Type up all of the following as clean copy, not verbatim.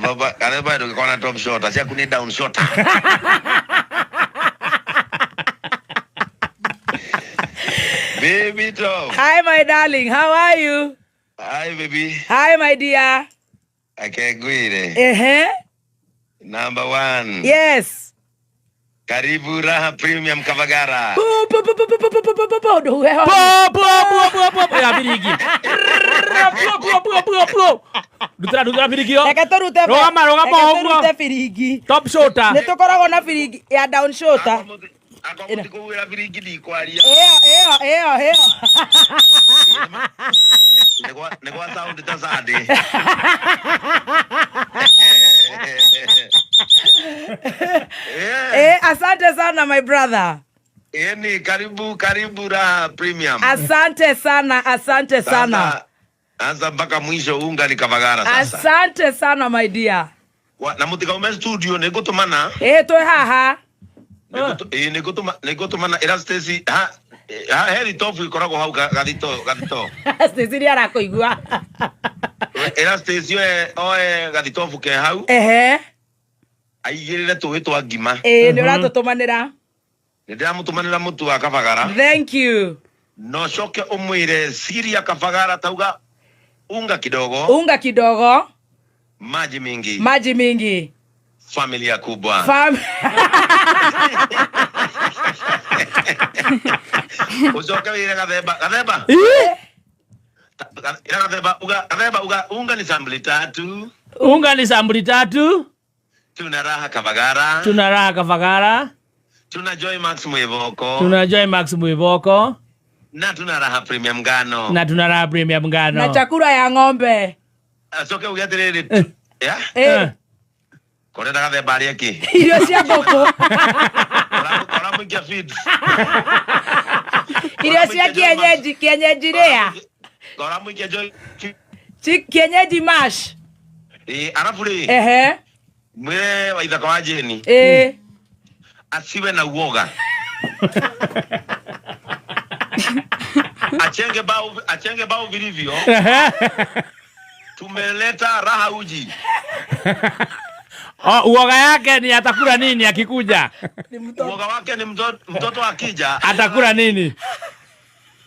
Baba, kana bado kwa top shot, acha kuni down shot. Baby Tom. Hi, my darling. How are you? Hi, baby. Hi, my dear. I can't go in. Number 1. Yes. Karibu Raha Premium Kavagara. Ya birigi. Dutra birigio. Rogama firigi. Top shota. Nitukoragwo na firigi ya down shota. Akomutikuwira birigi di kwaria. Eo. Negwa sound tazade. Asante sana my brother. Ni karibu Raha Premium. Asante sana. Anza mpaka mwisho unga ni Kavagara sasa. Asante sana my dear. Na mutika ume studio negutumana. Toi haha. Negutumana era Stacy heri tofu ikoragwo hau gathito. Stacy ni arakoigua. Era Stacy oe gathitofu ke hau. Aigirire tuwi twa ngima. Ni uratutumanira. Ndiramutumanira mutu wa Kavagara. Thank you. No shoke umwire siri ya Kavagara tauga unga kidogo. Maji mingi. Familia kubwa. Uzoka wile gatheba. Gatheba unga ni sambuli tatu. Tuna Raha Kavagara. Tuna Joy Max Mwivoko. Na tuna Raha Premium Ngano. Na chakula ya ng'ombe. Soke ugatiriri. Ya? Korenda gatheba ari aki. Irio cia ngũkũ. Ora mwingia feed. Irio cia kienyeji ria. Ora mwingia Joy. Kienyeji mash. Arafu ri. Mwire waithaka wa Jeni. Asiwe na uoga. Achenge bao vilivyo. Tumeleta Raha uji. Uoga yake ni atakula nini akikuja? Uoga wake ni mtoto akija. Atakula nini?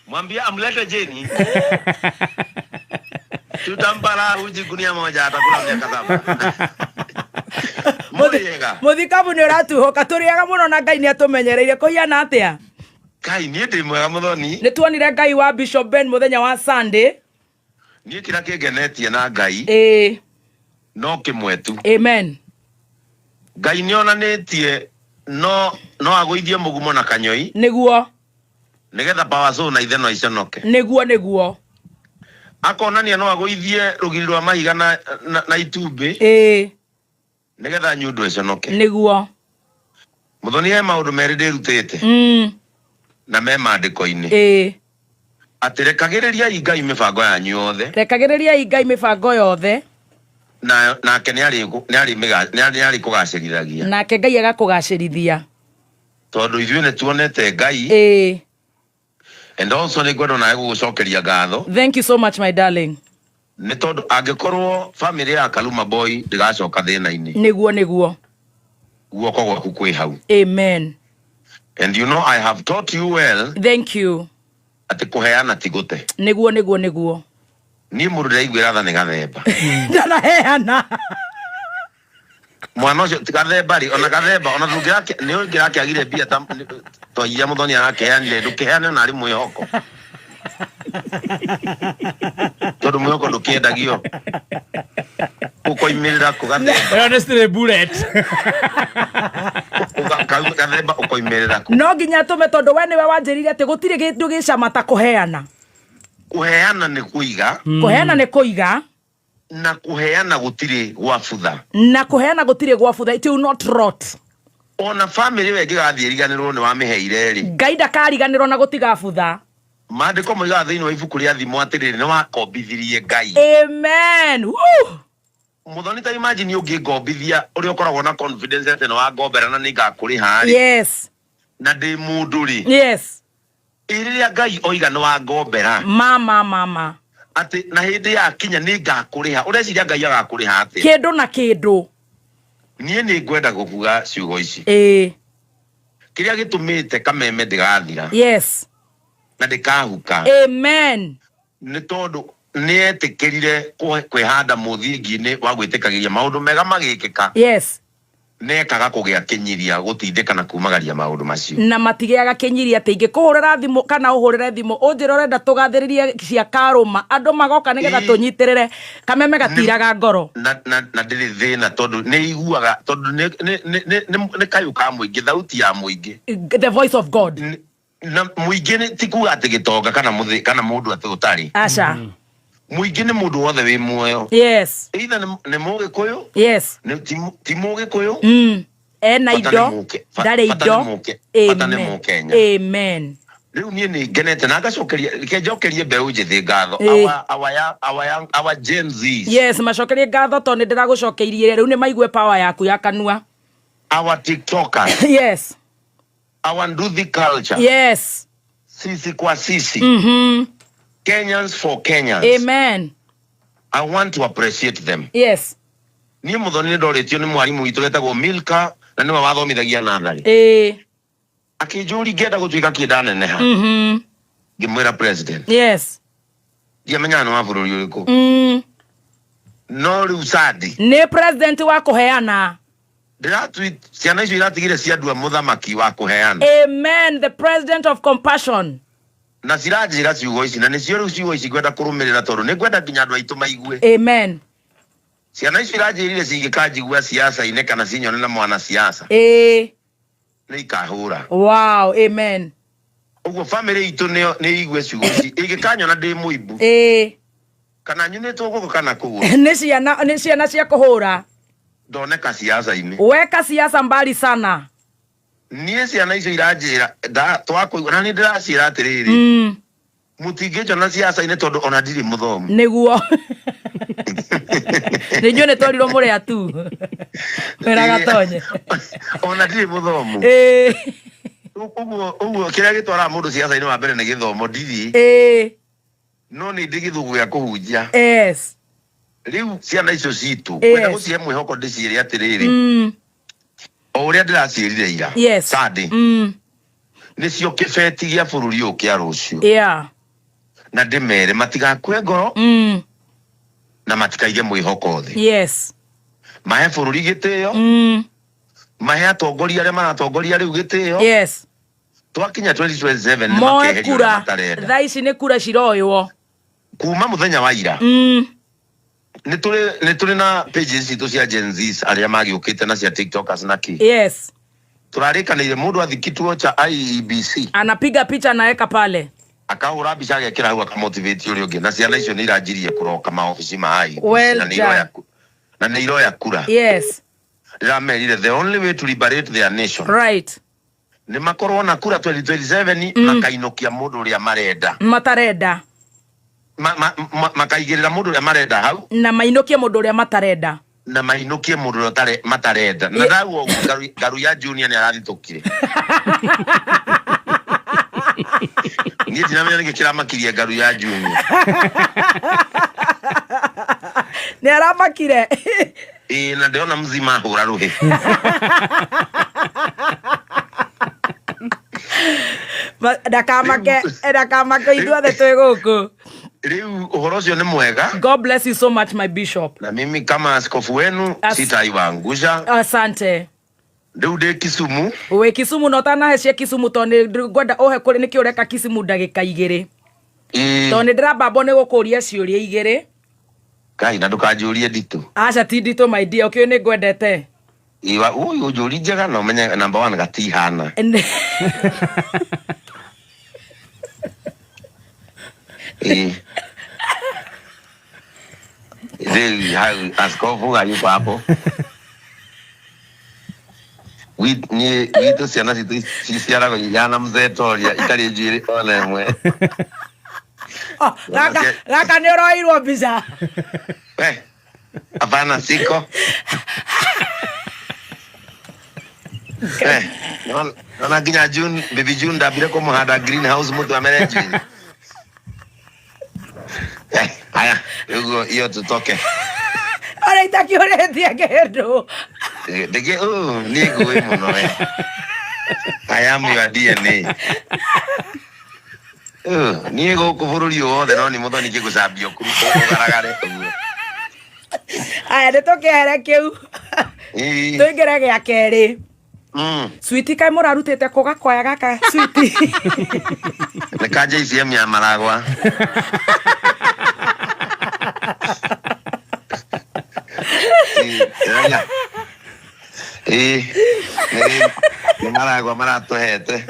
Mwambie amlete Jeni. Tutampa Raha uji gunia moja atakula miaka 7. Muthikabu ni uratuhoka turiaga muno na Ngai ni atumenyereire kuhiana atia. Ngai ni ndi mwega muthoni. Ni tuonire Ngai wa Bishop Ben muthenya wa Sunday. Ni kira kigenetie na Ngai. No kimwetu. Amen. Ngai ni onanetie no agũithie mugumo na kanyoi. Niguo. Nigetha power so na ithe no iconoke. Niguo. Akonania no agũithie rugiri rwa mahiga na itumbi. Nigetha nyundo iconoke. Niguo. Muthoni he maundu meri ndirutite. Na me mandiko-ini. Atirekagiriria Ngai mibango yanyu yothe. Rekagiriria Ngai mibango yothe. Nake ni ari kugacirithagia. Nake Ngai agakugacirithia. Tondu ithuĩ nĩ tuonete Ngai. And also nĩ ngwenda nawe gũgũcokeria ngatho. Thank you so much my darling. Nĩ tondu angĩkorwo family ya Kaluma Boy ndĩgacoka thĩna-inĩ. Niguo. Guoko gwaku kwĩ hau. Amen. And you know I have taught you well. Thank you. Ati kuheana tigute. Niguo. Ni mũndũ ndaiguĩra tha nĩ gathemba. Ndanaheana. Mwana ũcio ti gathemba ri ona gathemba ona nĩ ũngĩrakĩagire mbia twaia Muthoni arakeanire ndũkĩheane na ari mwĩhoko. Tondu mwĩhoko ndũkĩendagio. Ũkoimĩrĩra kũgathemba. Honestly bullet. Gathemba ũkoimĩrĩra. No nginya tume tondu we niwe wanjĩrire ati gũtirĩ kĩndũ gĩcama ta kũheana. Kuheana nĩ kũiga. Kuheana nĩ kũiga. Na kuheana gũtirĩ gwabutha. Na kuheana gũtirĩ gwabutha. It will not rot. Ona family we ĩngĩgathiĩ ĩriganĩrwo nĩ wamĩheire rĩ. Ngai ndakariganĩrwo na gũtigabutha. Maandĩko moigaga thĩinĩ wa ibuku rĩa thimo atĩrĩrĩ nĩ wakombithirie Ngai. Amen. Woo! Muthoni ta imagine ũngĩngombithia ũrĩa ũkoragwo na confidence atĩ nĩ wangombera na nĩ ngakũrĩha rĩ. Yes. Na ndĩ mũndũ rĩ. Yes. Rĩrĩa Ngai oiga nĩ wangombera. Mama. ati na hindi ya kinya ni ngakuriha ureciria Ngai agakuriha ati kindu na kindu nie ni ngwenda gukuga ciugo ici kiria gitumite kameme ndigathira yes na ndikahuka amen ni tondu ni etikirire kwihanda muthingi-ini wa gwitikagiria maundu mega magikika yes nekaga kugia kinyiria gutindika na kumagaria maundu macio na matigiaga kinyiria ati ingikuhurira thimu kana uhurire thimu unjira urenda tugathiririe cia karuma andu magoka nigetha tunyitirire kameme gatiraga ngoro na ndiri thina tondu ni iguaga tondu ni kayu ka muingi thauti ya muingi the voice of God na muingi ni tikuga ati gitonga kana mundu ati utari acha muingi ni mundu wothe wi muoyo yes either ni mugikuyu yes ni ti mugikuyu ena indo ndari indo amen riu nie ni ngenete na ngacokerie mbeu njithi ngatho our Gen Z yes macokerie ngatho tondu ndiragucokeirie riu ni maigue power yaku ya kanua our TikTokers yes our nduthi culture yes sisi kwa sisi Kenyans for Kenyans amen I want to appreciate them yes ni muthoni ndoretio ni mwarimu witu getagwo Milka na niwe wathomithagia nathari akinjuri ngenda gutuika kindaneneha ngimwira president yes ndiamenya no wa bururi uriku no riu sadi ni president wa kuheana ndiratweet ciana icio iratigire ciandua muthamaki wa kuheana amen the president of compassion na ciranjira ciugo ici na nicio riu ciugo ici ngwenda kurumirira tondu ni ngwenda nginya andu aitu maigue amen ciana icio iranjirire cigikanjigua siasa-ini kana cinyone na mwana siasa ni ikahura wow amen uguo family itu ni igue ciugo ici igikanyona ndi muibu kana nyunitwo guku kana kuguo ni ciana cia kuhura ndoneka siasa-ini weka siasa mbali sana nie ciana icio iranjira twakuigua na ni ndiracira atiriri mutingijona siasa-ini tondu ona ndiri muthomu niguo ninyo ne twarirwo muri atu wera gatonye ona ndiri muthomu uguo kiria gitwara mundu siasa-ini wa mbere ni githomo ndiri no ni ndigithugu ya kuhunjia yes riu ciana icio citu kwenda gucie mwihoko ndiciire atiriri o uria ndiracirire ira sadi nicio kibeti gia bururi u kia rucio na ndimere matigakue ngoro na matikaige mwihoko thi yes mahe bururi gitio mahe atongoria aria maratongoria riu gitio yes twakinya 2027 ni makehera thaici ni kura ciroywo kuma muthenya wa ira ni tuli na pages citu cia Gen Z aria magiukite na cia TikTokers na ki yes turarikanire mundu athikituo cha IEBC anapiga picha naeka pale akahura mbica agekira hau akamotivate uri ungi na ciana icio ni iranjirie kuroka maofici ma IEBC na ni iroya kura yes ramerire the only way to liberate their nation right ni makorwo na kura 2027 makainukia mundu uria marenda matarenda makaigirira mundu uria marenda hau na mainukie mundu uria matarenda na mainukie mundu uria matarenda na dawo garu ya junior ni arathitokire ni tinamenya ngikira makiria garu ya junior ni aramakire na ndiona mzima hura ruhi ndakamake ithuothe twi guku riu uhoro ucio ni mwega. God bless you so much my bishop. Na mimi kama askofu wenu sitaiwangusha. Asante. Riu ndi Kisumu. We Kisumu no tanahecie Kisumu tondu ngwenda uhe kuri niki ureka Kisumu ndagika 2 tondu ndirababo ni gukuria ciuria 2 Kai na ndukanjurie nditu. Acha ti nditu my dear ukio ni ngwendete. Iwa uyu njuri njega no menye number 1 gatihana. Askofu hayuko hapo. Wito siana sisiara yana mzetoria itali jiri ole mwe. Laka ni roirwo biza. Hapana siko. Nona kinya June, baby June dabire ko muhada greenhouse mutu amereji. Iyo tutoke. Ora itakiuretia kindu. Dege ni ngui muno I am your DNA. Ni guku bururi wothe no ni muthoni kigucambio kuruko garagare. Aya nitokere kiu. Tuingire gya keri. Sweetie kai murarutite kugakoya gaka sweetie. Nikaje ICM ya maragwa. Ni maragwa maratuhete.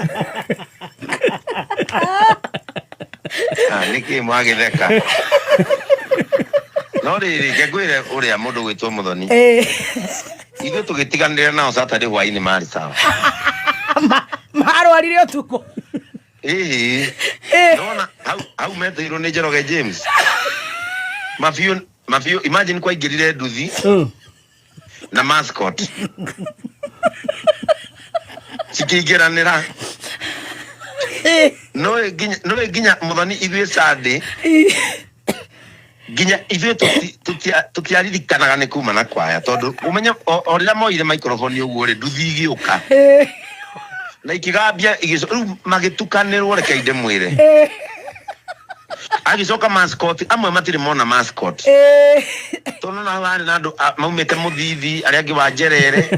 Niki mwagitheka. No riri ngegwire uria mundu gwitwo muthoni. Ithu tugitiganire nao Saturday hwaini mari sawa. Marwarire utuko. Nona how metirwo ni Njoroge James. Mafio imagine kwa igirire nduthi. Na mascot. Sikigeranira. No ginya muthoni ithuĩ Sunday. Ginya ithuĩ tutiaririkanaga nĩ kuma na kwaya tondu umenya orira moire microphone uguo ri nduthi igiuka na ikigambia riu magitukanirwo reke inde mwire agicoka mascot amwe matire mona mascot tondu na wani na andu maumite muthithi aria angi wanjerere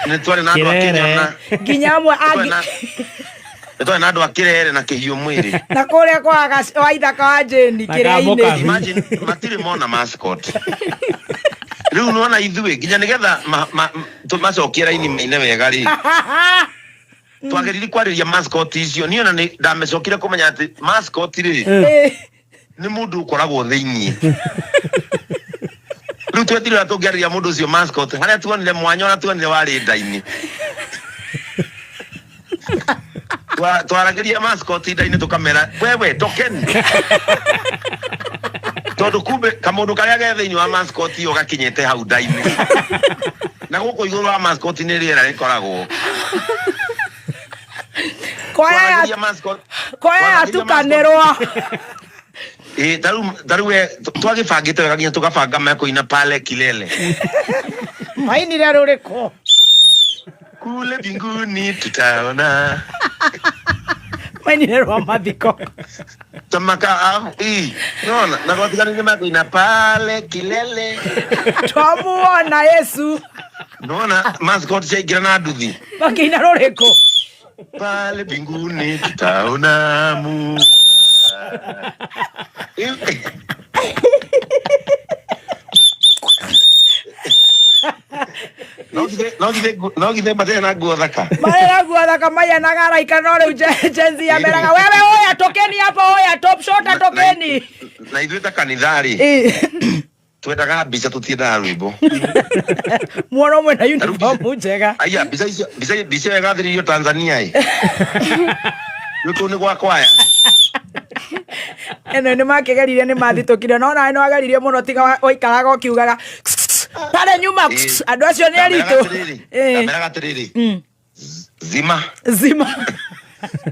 ni twari na andu akinyana ginya amwe angi Ito na andu akirere na kihiu mwiri na kuria kwa waithaka wa Jeni kiria-ini. Imagine matire mona mascot riu nuona ithuĩ nginya nigetha tumacokia raini maine wega ri twagerire kwariria mascot icio niona ni ndamecokire kumenya ati mascot ri ni mundu ukoragwo thiini riu twetire tungeriria mundu ucio mascot haria tuonire mwanya na tuonire wari ndaini twarageria mascot ndaini tukamera wewe tokeni tondu kumbe kamundu karia ge thiini wa mascot iyo gakinyete hau ndaini na guko iguru wa mascot ni riera rikoragwo koya atukanirwa taru twagibangite wega nginya tugabanga makoina pale kilele mainire ruriko kule mbinguni tutaona mainire rwa mathiko tamaka nona na gwatigana makoina pale kilele twamuona Yesu nona mascot chaigira na nduthi makiina ruriko pale mbinguni tutaona mu no githe mathe na nguo thaka maya na garaika no riu jenzi ya meraga wewe oya tokeni hapo oya top shot tokeni na ithuĩ ta kanithari twendaga mbica tutiendaga rwĩmbo mwono mwe na uniform njega aya mbica yagathĩrĩirio Tanzania yutu ni gwa kwaya eno ni makigerire ni mathitũkire no nawe no ageririe muno tiga oikaraga ukiugaga pale nyuma andu acio ni aritu kamera gatiriri zima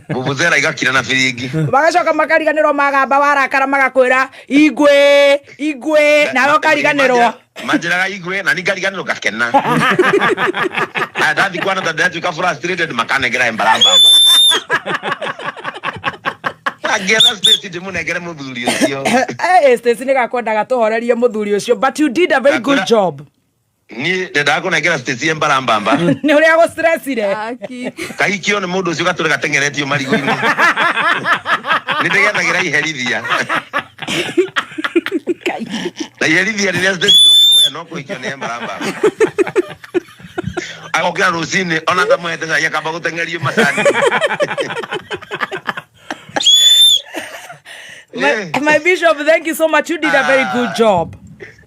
bubuzera igakira na firingi bagacoka makariganirwo magamba warakara magakwira igwe nawe ukariganirwo manjiraga igwe na ningariganirwo gakena ndathi kwana ndatuika frustrated makanegera embaramba agera Stacy ndimunegere muthuri ucio Stacy nigakwendaga tuhorerie muthuri ucio but you did a very good job ni ndendaga kunegera Stacy embaramba ni uria go stressire kahikio ni mundu ucio gature gatengeretio marigo-ini ni ndegethagira iherithia na iherithia riria Stacy ndungimoya no kuhikio ni embaramba agokira rucini ona tamwete ca yakamba gutengerio macani My bishop, thank you so much. You did a very good job.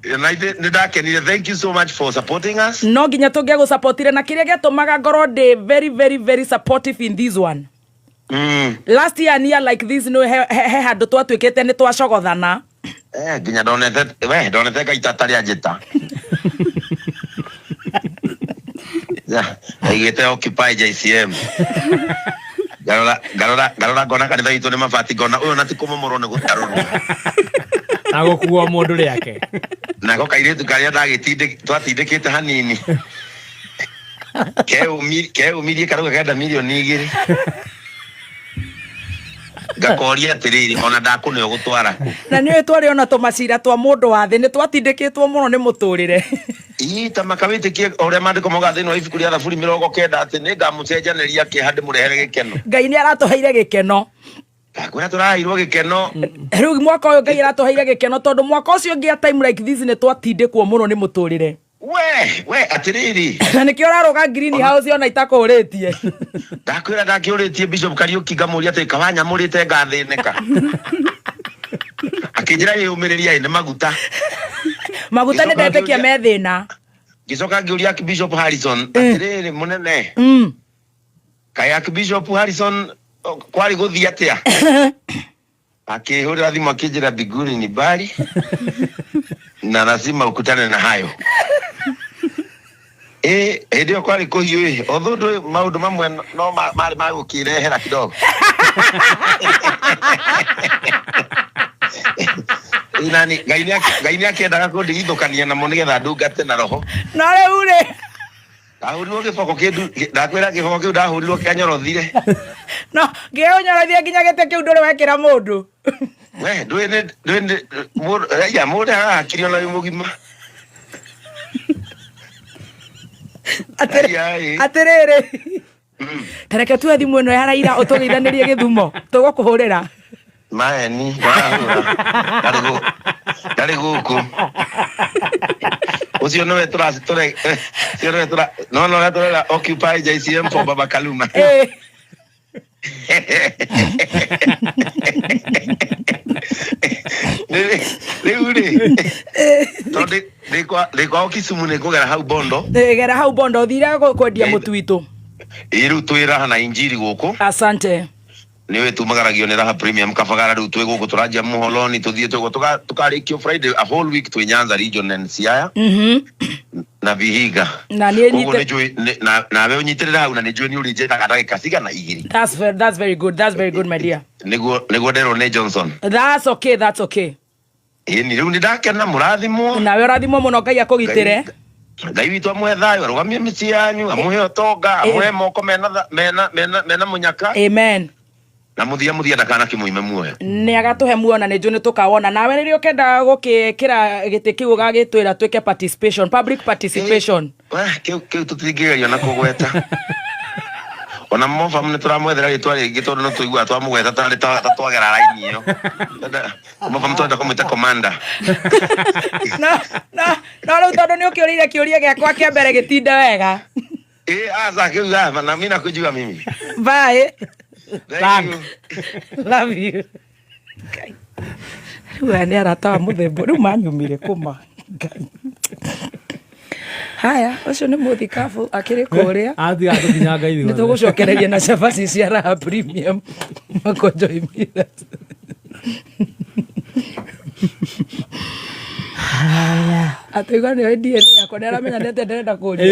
Thank you so much for supporting us. No ginya tugia go supportire na kiria gatumaga ngoro de very supportive in this one. Last year near like this no he handu twatwikete ni twacogothana. Ginya donete gaitata ria njita. Igete occupy JCM. Garora gona kanitha itu ni mabati gona uyu na ti kumomoro ni gutaruru Agokuwa mundu riake. Nako kairetu karia twatindikite hanini. Keumirie karuga kenda milioni 2. Gakoria atiriri ona ndakune gutwara ku. Na niwe twari ona tumacira twa mundu wa thi ni twatindikitwo muno ni muturire. Ita makawitikie ore mandiko moga thini wa ibuku ria thaburi 90 ati ni ngamucenjaneria ke handi murehere gikeno. Ngai ni aratuheire gikeno. Kwena turaheirwo gikeno. Riu mwaka uyu Ngai aratuheire gikeno tondu mwaka ucio ngia time like this ni twatindikwo muno ni muturire. We atiriri. Na nikio raruga green house ona itakuritie. Ndakwira ndakiuritie Bishop Kariuki ngamuria ati kawanya murite ngathineka. Akijira yumiriria ni maguta. Maguta ni ndetekia me thina. Gicoka ngiuria Bishop Harrison atiriri munene. Kaya Bishop Harrison kwari guthia atia. Akihurira thimu akijira biguni ni bari. Na lazima ukutane na hayo. Ndio kwari kuhiu otho maundu mamwe no mari magukirehera kidogo. Inani gaini akiendaga kundigithukania namo nigetha ndungate na roho. No riu ri ndahurirwo giboko kindu ndakwira giboko kiu ndahurirwo kianyorothire. No ngionyorothie nginya gite kiu nduri wekira mundu. We ndwene ya mundu akiri ona mugima. Atiriri tareke tu thimu ino ya Raila utugeithanirie Githumo tugukuhurira maeni kari guku ucio no turacitore no turera occupy JCM for Baba Kaluma. Ndikwa Kisumu ni kugera hau Bondo. Gera hau Bondo thira kwendia mutu witu. Iru twira na injiri guku. Asante. Niwe tumagaragio ni Raha Premium kabagara riu twi guku turajia Muholoni tuthie tukarikio Friday a whole week twi Nyanza region and Siaya. Na Vihiga. Na ni na we unyitirira hau na ni joni uri jeta kadagika siga na igiri. That's very good. That's very good, my dear. Nego Dero ne Johnson. That's okay. Ni riu ni ndakena murathimo. Na we rathimo muno Ngai akugitire. Ngai witu amwe thayo arugamie mici yanyu amuhe otonga amuhe moko mena munyaka. Amen. Na muthia ndakana kimuime muoyo. Ni agatuhe muona ni juni tukawona nawe riri ukenda gukikira giti kiu gagitwira twike participation, public participation. Kiu tutingigerio na kugweta. Ona mofa mune turamwethera ritwa ringi tondu no tuigua twamugweta twagera raini iyo. Mofa mtonda kumwita commander. No riu tondu ni ukiurire kiuria giakwa kia mbere gitinde wega. Aza kiu na mimi nakujua mimi. Bye. Thank you. Love you. Riu ni aratawa muthembo riu manyumire kuma. Haya, ucio ni muthikabu akiri kuria. Ati atukinyanga ithu. Nitugucokereria na cabaci cia Raha Premium. Makonjo imira. Haya, atuiga ni DNA yako ndaramenya nete nderenda kuria.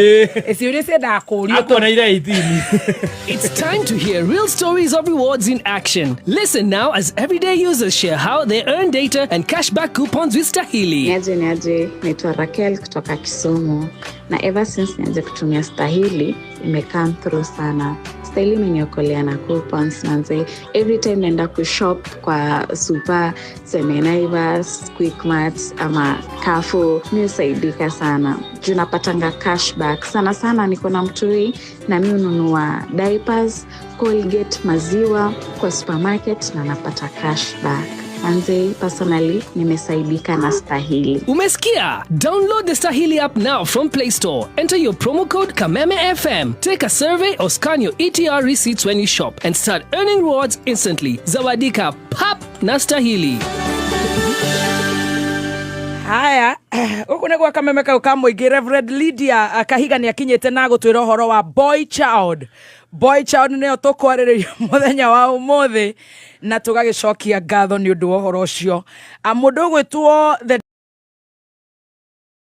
Eciuria cienda kuria tu na ira 18. It's time to hear real stories of rewards in action. Listen now as everyday users share how they earn data and cashback coupons with Stahili. Niaje, naitwa Raquel kutoka Kisumu. Na ever since nianze kutumia Stahili, imecome through sana. Stahili imeniokolea na coupons manze. Every time naenda kushop kwa Super, Naivas, Quickmart ama Carrefour, mimi usaidika sana. Juu napatanga cashback. Sana niko na mtui na mimi ununua diapers, Colgate, maziwa kwa supermarket na napata cashback. Manze, personally, nimesaidika na Stahili. Umesikia? Download the Stahili app now from Play Store. Enter your promo code KAMEME-FM. Take a survey or scan your ETR receipts when you shop and start earning rewards instantly. Zawadika pap na Stahili. Haya, uku niguo kameme kau ka muingi. Reverend Lydia Kahiga ni akinyite na gutwira uhoro wa Boy Child nio tukwariria muthenya wa umuthi na tugagicokia ngatho ni undu wa uhoro ucio. Mundu gwitwo